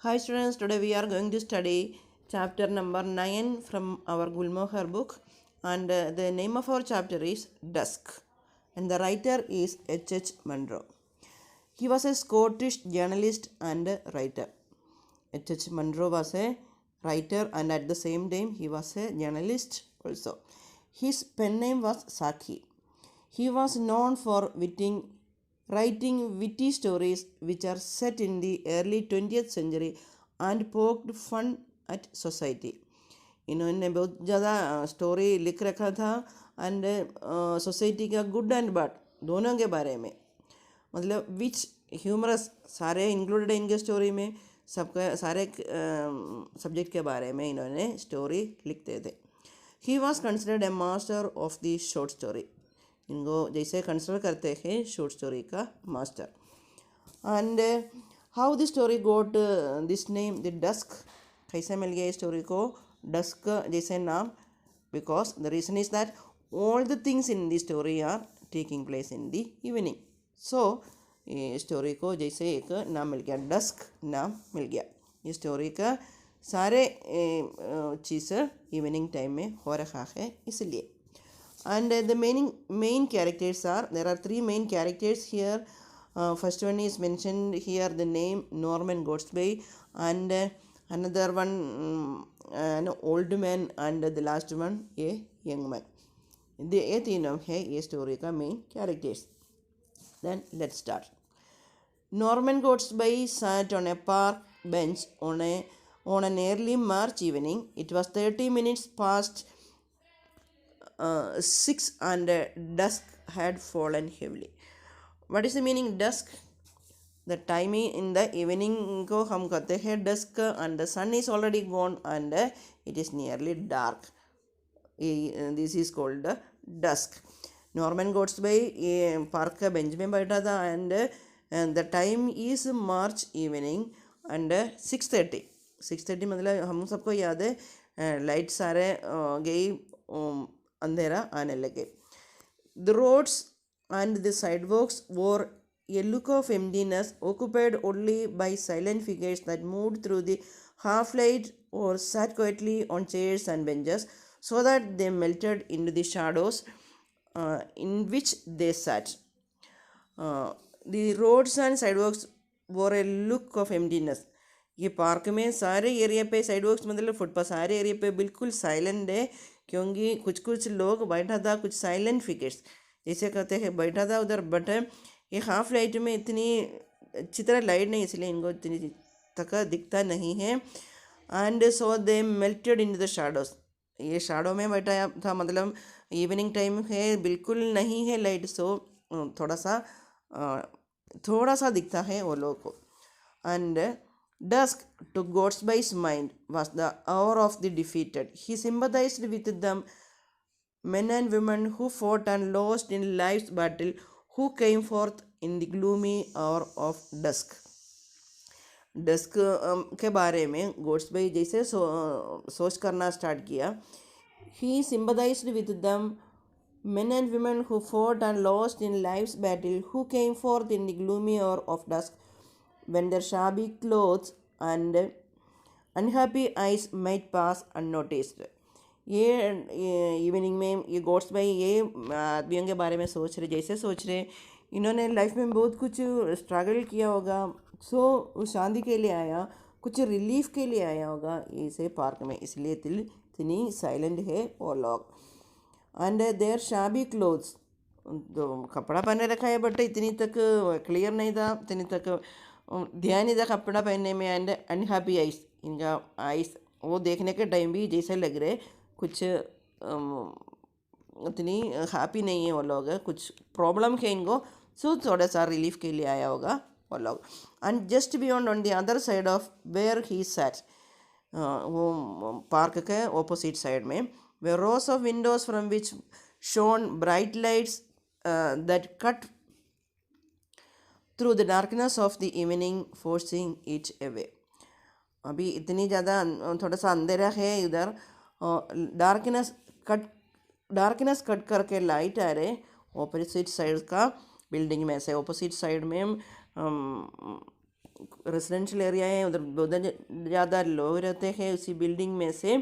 Hi students, today we are going to study chapter number 9 from our Gulmohar book, and the name of our chapter is Dusk, and the writer is H. Munro. He was a Scottish journalist and writer. H. Munro was a writer and at the same time he was a journalist also. His pen name was Saki. He was known for writing witty stories which are set in the early 20th century and poked fun at society. इन्होंने बहुत ज़्यादा story लिख रखा था and society का good and bad दोनों के बारे में, मतलब विच ह्यूमरस सारे इंक्लूडेड इनके स्टोरी में, सबका सारे सब्जेक्ट के बारे में इन्होंने स्टोरी लिखते थे. He was considered a master of the short story. इनको जैसे कंसिडर करते हैं शॉर्ट स्टोरी का master. And how the story got this name the dusk, कैसे मिल गया स्टोरी को डस्क जैसे नाम? Because the reason is that all the things in the story are taking place in the evening. So story को जैसे एक नाम मिल गया, डस्क नाम मिल गया. ये स्टोरी का सारे चीज़ इवनिंग टाइम में हो रखा है इसलिए. And the main characters are, there are three main characters here. First one is mentioned here, the name Norman Godsby, and another one an old man, and the last one a young man. ये तीनों है ये story का main characters. Then let's start. Norman Godsby sat on a park bench on an early March evening. It was 30 minutes past 6 and dusk had fallen heavily. What is the meaning dusk? The time in the evening को हम कहते हैं dusk, and the sun is already gone and it is nearly dark. This is called dusk. Norman Gortsby park का bench में बैठा था and the time is March evening and 6:30 मतलब हम सबको याद है लाइट सारे गई, अंधेरा आने लगे. The roads and the sidewalks wore a look of emptiness, occupied only by silent figures that moved through the half-light or sat quietly on chairs and benches, so that they melted into the shadows in which they sat. The roads and sidewalks wore a look of emptiness. ये park में सारे area पे साइडवॉक्स मतलब footpath सारे area पे बिल्कुल silent है, क्योंकि कुछ कुछ लोग बैठा था, कुछ साइलेंट फिगर्स जैसे कहते हैं बैठा था उधर. बट ये हाफ लाइट में इतनी अच्छी तरह लाइट नहीं, इसलिए इनको इतनी तक दिखता नहीं है. And so they melted in the shadows. ये शैडो में बैठा था, मतलब इवनिंग टाइम है, बिल्कुल नहीं है लाइट, सो थोड़ा सा दिखता है वो लोग को. And dusk, to Godsby's mind, was the hour of the defeated. He sympathized with the men and women who fought and lost in life's battle, who came forth in the gloomy hour of dusk. Dusk के बारे में Gortsby जैसे सोच करना start किया. He sympathized with them men and women who fought and lost in life's battle, who came forth in the gloomy hour of dusk, when their shabby clothes and unhappy eyes might pass unnoticed. ये evening में ये गोड्सबाई ये आदमियों के बारे में सोच रहे, जैसे सोच रहे इन्होंने लाइफ में बहुत कुछ स्ट्रगल किया होगा, सो शांति के लिए आया, कुछ रिलीफ के लिए आया होगा इसे पार्क में, इसलिए इतनी साइलेंट है वो लोग. एंड देयर शाबी क्लोथ्स, तो कपड़ा पहने रखा है बट इतनी तक क्लियर नहीं था, इतनी तक ध्यान नहीं था कपड़ा पहनने में. एंड अनहैप्पी आइस, इनका आइस वो देखने के टाइम भी जैसे लग रहे कुछ इतनी हैप्पी नहीं है वो लोग, कुछ प्रॉब्लम है इनको, सो थोड़ा सा रिलीफ के लिए आया होगा वो लोग. And just beyond on the other side of where he sat, वो पार्क के ऑपोजिट साइड में, were rows of windows from which shone bright lights that cut through the darkness of the evening, forcing it away. अभी इतनी ज़्यादा थोड़ा सा अंधेरा है इधर, डार्कनेस कट करके लाइट आ रहे ऑपोजिट साइड का बिल्डिंग में से. ऑपोजिट साइड में रेजिडेंशियल एरिया है, उधर बहुत ज़्यादा लोग रहते हैं। उसी बिल्डिंग में से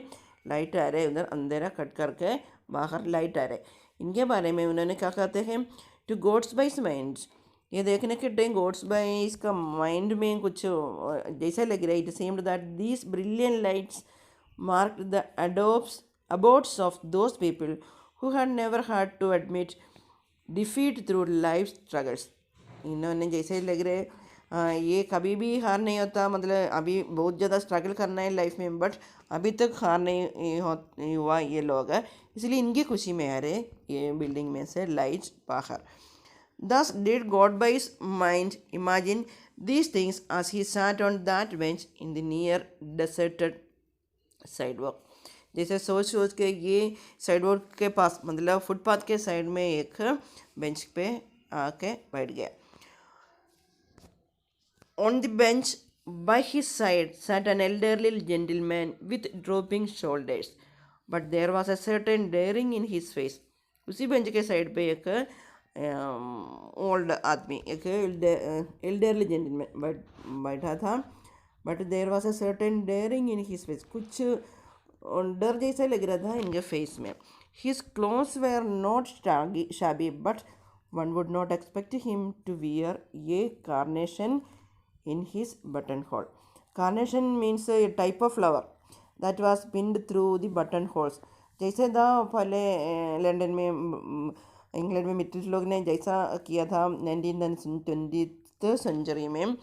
लाइट आ रहे, उधर अंधेरा कट करके बाहर लाइट आ रहे। इनके बारे में उन्होंने क्या कहते हैं, टू गॉड्स बाइस माइंड। ये देखने के टाइम गॉड्स बाई इसका माइंड में कुछ जैसा लग रहा है। It सेम्ड that these brilliant lights marked the abodes of those people who had never had to admit defeat through life struggles। इन्होंने जैसे लग रहे ये कभी भी हार नहीं होता, मतलब अभी बहुत ज़्यादा स्ट्रगल करना है लाइफ में, बट अभी तक हार नहीं हुआ ये लोग है, इसलिए इनकी खुशी में आ रहे ये बिल्डिंग में से लाइट्स बाहर। Thus did God by his mind imagine these things as he sat on that bench in the near deserted sidewalk। जैसे सोच के ये साइडवॉक के पास, मतलब फुटपाथ के साइड में एक बेंच पे आके बैठ गया। On the bench by his side sat an elderly gentleman with drooping shoulders, but there was a certain daring in his face। उसी बेंच के साइड पे एक ओल्ड आदमी, एक एल्डरली जेंटलमैन बैठा था, but there was a certain daring in his face. कुछ डर जैसा लग रहा था इनके फेस में। His clothes were not shabby but one would not expect him to wear ये carnation in his buttonhole। Carnation means a type of flower that was pinned through the buttonholes। जैसे था पहले लंदन में, England में British लोग ने जैसा किया था 19th and 20th सेंचुरी में,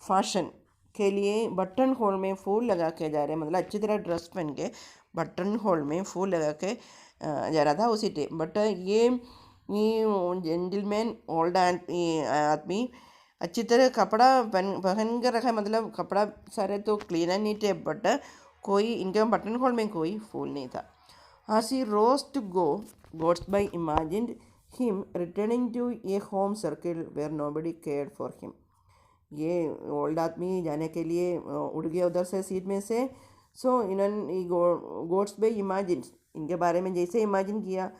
फैशन के लिए बटन होल में फूल लगा के जा रहे, मतलब अच्छी तरह ड्रेस पहन के बटन होल में फूल लगा के जा रहा था उसी टाइम। बट ये जेंटलमैन ओल्ड आदमी अच्छी तरह कपड़ा पहन कर रखा है, मतलब कपड़ा सारे तो क्लीन एंड नीट है, बट कोई इनके बटन होल में कोई फूल नहीं था। As he rose to go, Godspell imagined him returning to a home circle where nobody cared for him। ये ओल्ड आदमी जाने के लिए उड़ गया उधर से सीट में से। सो इन्होंने गॉड्सबे इमेजिन, इनके बारे में जैसे इमेजिन किया,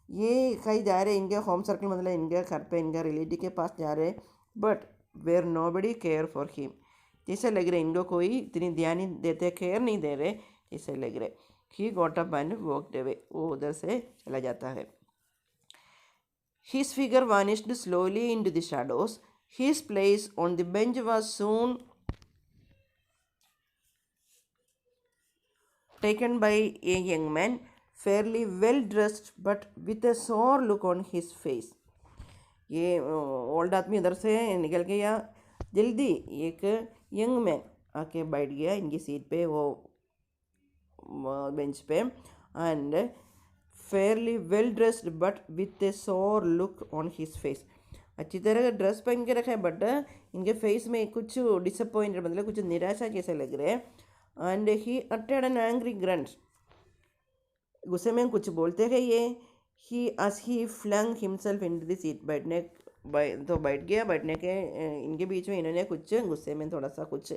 ये कहीं जा रहे इनके होम सर्कल, मतलब इनके घर पे इनके रिलेटिव के पास जा रहे, but where nobody care for him. जैसे लग रहे इनको कोई इतनी ध्यान नहीं देते, केयर नहीं दे रहे, जैसे लग रहे। He got up and walked away, वो उधर से चला जाता है। His figure vanished slowly into the shadows. His place on the bench was soon taken by a young man fairly well dressed but with a sore look on his face। ये old आदमी इधर से निकल गया जल्दी, एक young man आके बैठ गया इनकी सीट पे, वो बेंच पे, and fairly well dressed but with a sore look on his face. अच्छी तरह ड्रेस पहन के रखा है, बट इनके फेस में कुछ डिसअपॉइंटेड, मतलब कुछ निराशा जैसे लग रहे हैं। एंड ही अटेड एन एंग्री ग्रंट, गुस्से में कुछ बोलते हैं ये। ही as he flung himself into the seat, तो बैठ गया, बैठने के इनके बीच में इन्होंने कुछ गुस्से में थोड़ा सा कुछ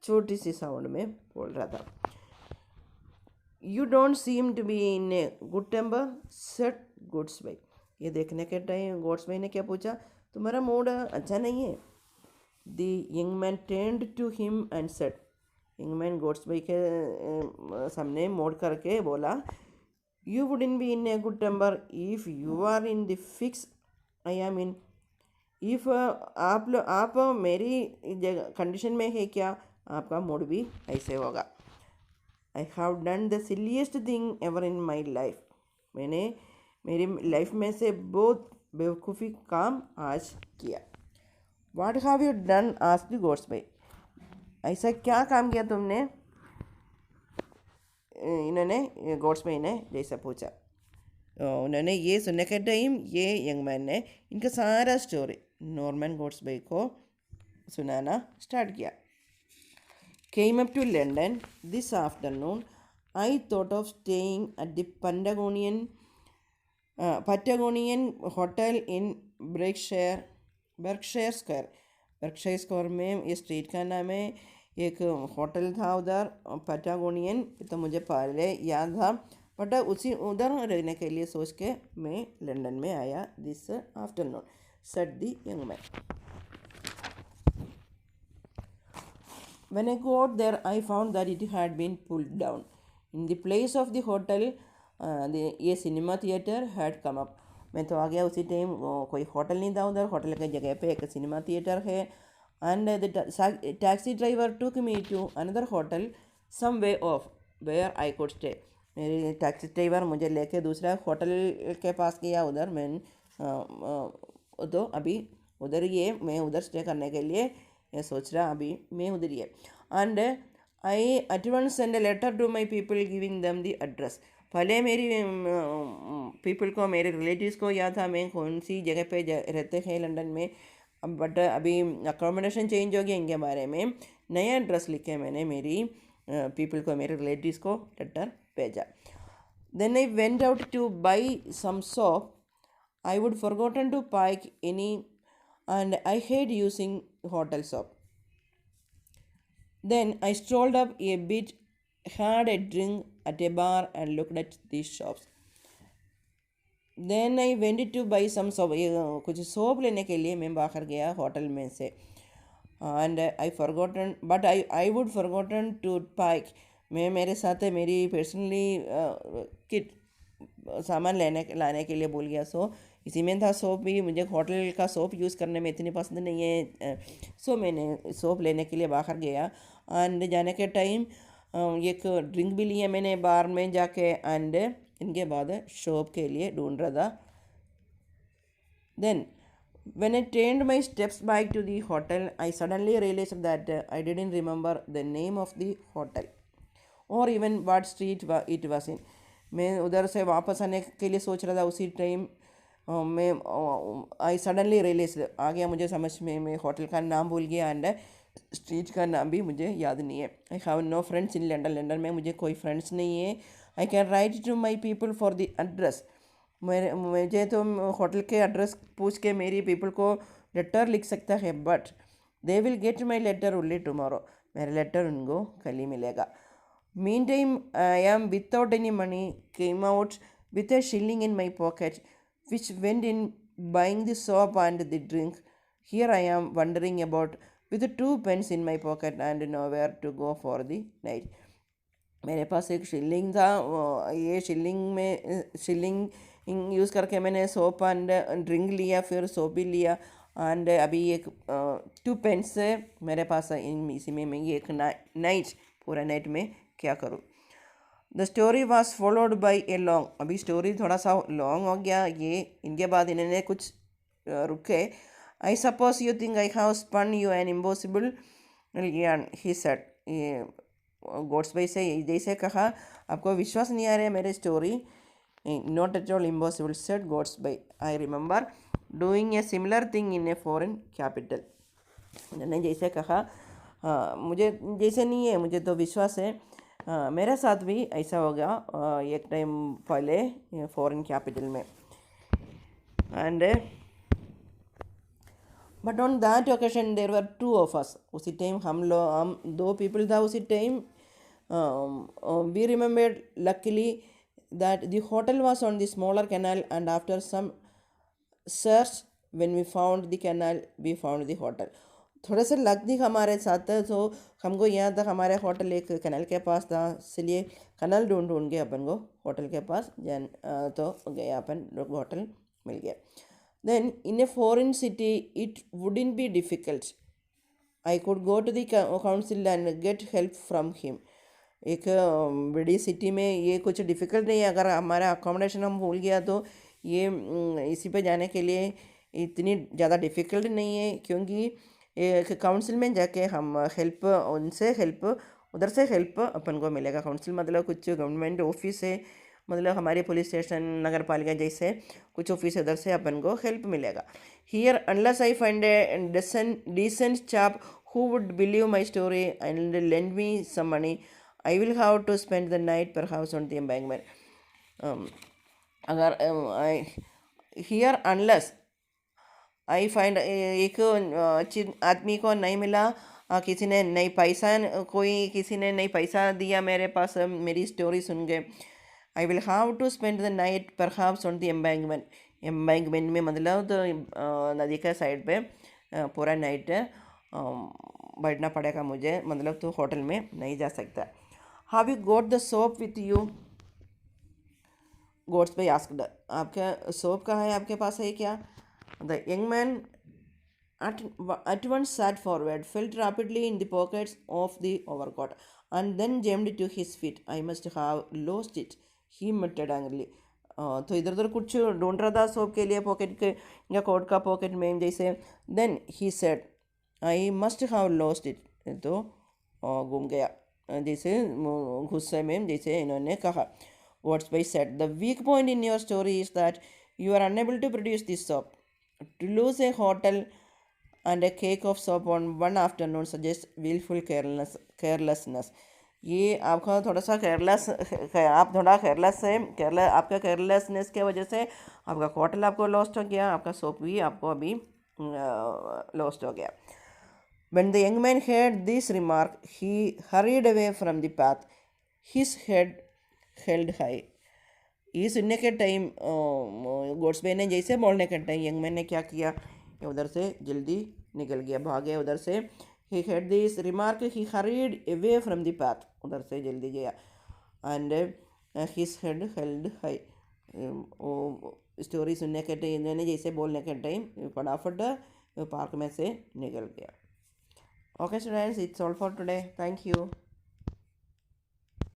छोटी सी साउंड में बोल रहा था। You don't seem to be in a good temper said Gortsby. ये देखने के टाइम गॉड्सबे ने क्या पूछा, तुम्हारा मूड अच्छा नहीं है। The young man turned to him and said, young man Gortsby के सामने मोड़ करके बोला, you wouldn't be in a good temper if you are in the fix I am in. If आप मेरी कंडीशन में है क्या, आपका मूड भी ऐसे होगा। I have done the silliest thing ever in my life, मैंने मेरी लाइफ में से बहुत बेवकूफ़ी काम आज किया। What have you done asked द गॉड्सबे, ऐसा क्या काम किया तुमने, इन्होंने गॉड्सबे ने जैसा पूछा। उन्होंने ये सुनने के टाइम ये यंग मैन ने इनका सारा स्टोरी नॉर्मन गॉड्सबे को सुनाना स्टार्ट किया। Came up to London this afternoon. I thought of staying at the Patagonian Hotel in Berkshire Square। Berkshire square में ये स्ट्रीट का नाम है, एक होटल था उधर पैटागोनियन, तो मुझे पहले याद था, बट उसी उधर रहने के लिए सोच के मैं लंदन में आया this afternoon, said the young man. When I got there, I found that it had been pulled down. In the place of the hotel, a cinema theater had come up. मैं तो आ गया उसी time, कोई hotel नहीं था उधर, hotel की जगह पे एक सिनेमा थिएटर है. And the taxi driver took me to another hotel some way off where I could stay. मेरी टैक्सी ड्राइवर मुझे लेके दूसरा होटल के पास गया उधर. तो अभी उधर ही है, मैं उधर स्टे करने के लिए ये सोच रहा, अभी मैं उधर ही है. And I at once send a letter to my people giving them the address. पहले मेरी पीपल को, मेरे रिलेटिव्स को याद था मैं कौन सी जगह पे रहते हैं लंदन में. बट अभी अकोमोडेशन चेंज हो गया, इनके बारे में नया एड्रेस लिख के मैंने मेरी पीपल को, मेरे रिलेटिव्स को लेटर भेजा. Then I went out to buy some soap. I would forgotten to pack any and I hate using hotel soap. Then I strolled up a bit, had a drink at a bar and looked at these shops. Then I went to buy some soap. कुछ soap लेने के लिए मैं बाहर गया hotel में से. And I forgotten, but I would forgotten to pack. मैं मेरे साथ मेरी पर्सनली किट सामान लाने के लिए भूल गया. सो इसी में था सोप भी. मुझे होटल का सोप यूज़ करने में इतनी पसंद नहीं है. सो मैंने सोप लेने के लिए बाहर गया. एंड जाने के टाइम एक ड्रिंक भी लिया मैंने बार में जाके. एंड इनके बाद शॉप के लिए ढूंढ रहा था. Then when I turned my steps back to the hotel, I suddenly realized that I didn't remember the name of the hotel or even what street it was in. मैं उधर से वापस आने के लिए सोच रहा था उसी टाइम मैं आई सडनली रियलाइज आ गया मुझे समझ में, मैं होटल का नाम भूल गया एंड स्ट्रीट का नाम भी मुझे याद नहीं है. I have no friends in London. London में मुझे कोई फ्रेंड्स नहीं है. I can write to my people for the address. मुझे तो होटल के एड्रेस पूछ के मेरी पीपल को लेटर लिख सकता है. But they will get my letter only tomorrow. मेरा लेटर उनको कल ही मिलेगा. Meantime I am without any money came out with a shilling in my pocket which went in buying the soap and the drink. Here I am wandering about with 2 pence in my pocket and nowhere to go for the night. मेरे पास एक shilling था. ये shilling use करके मैंने soap and drink लिया, फिर soap भी लिया. एंड अभी एक 2 पेंस से मेरे पास इसी में मैं एक नाइट पूरा नाइट में क्या करूँ. The story was followed by a long. अभी स्टोरी थोड़ा सा लॉन्ग हो गया ये. इनके बाद इन्होंने कुछ रुके. I suppose you think I have spun you an impossible he said. Gortsby से जैसे कहा, आपको विश्वास नहीं आ रहा है मेरे story. Not at all impossible said Gortsby. I remember doing a similar thing in a foreign capital. उन्होंने जैसे कहा, मुझे जैसे नहीं है, मुझे तो विश्वास है. मेरे साथ भी ऐसा हो गया एक टाइम पहले फॉरेन कैपिटल में. And but on that occasion there were 2 of us. उसी टाइम हम 2 पीपल था उसी time. We remembered luckily that the hotel was on the smaller canal and after some search when we found the canal we found the hotel. थोड़ा सा luck थी हमारे साथ. तो हमको यहाँ तक हमारे होटल एक कैनाल के पास था, इसलिए कैनाल ढूंढ के अपन को होटल के पास तो गए अपन लोग, होटल मिल गया. Then in a foreign city it wouldn't be difficult. I could go to the council and get help from him. एक बड़ी सिटी में ये कुछ डिफ़िकल्ट नहीं है. अगर हमारा अकोमोडेशन हम भूल गया तो ये इसी पे जाने के लिए इतनी ज़्यादा डिफ़िकल्ट नहीं है, क्योंकि एक काउंसिल में जाके हम हेल्प, उनसे हेल्प, उधर से हेल्प अपन को मिलेगा. काउंसिल मतलब कुछ गवर्नमेंट ऑफिस है, मतलब हमारे पुलिस स्टेशन, नगर पालिका जैसे कुछ ऑफिस है, उधर से अपन को हेल्प मिलेगा. Here unless I find a decent chap who would believe my story and lend me some money, I will have to spend the night perhaps on the embankment. अगर here unless I find, एक आदमी को नहीं मिला, किसी ने नहीं पैसा, किसी ने नहीं पैसा दिया मेरे पास मेरी स्टोरी सुन के. I will have to spend the night perhaps on the embankment. Embankment में मतलब तो नदी का साइड पे पूरा नाइट बैठना पड़ेगा मुझे, मतलब तो होटल में नहीं जा सकता. Have you got the soap with you? Gortsby asked. आपका सोप कहाँ है, आपके पास है क्या? द यंग मैन at once sat forward, felt rapidly in the pockets of the overcoat, and then jumped to his feet. I must have lost it, he muttered angrily. तो इधर उधर कुछ ढूंढ रहा था सोप के लिए पॉकेट के या कोट का पॉकेट में जैसे. Then he said I must have lost it. तो गुम गया जैसे गुस्से में जैसे इन्होंने कहा. Wordsby said, the weak point in your story is that you are unable to produce this soap. To lose a hotel and a cake of soap on one afternoon suggests willful carelessness. ये आपका थोड़ा सा careless, आप थोड़ा careless है, आपका carelessness के वजह से आपका होटल आपको लॉस्ट हो गया, आपका सोप भी आपको अभी लॉस्ट हो गया. When the young man heard this remark, he hurried away from the path, his head held high. ये सुनने के टाइम गोड्सबे ने जैसे बोलने के टाइम यंग मैन ने क्या किया, उधर से जल्दी निकल गया, भागे उधर से. he heard this remark, he hurried away from the path, उधर से जल्दी गया. and his head held high. Story सुनने के टाइम इन्होंने जैसे बोलने के टाइम फटाफट पार्क में से निकल गया. Okay students, it's all for today. Thank you.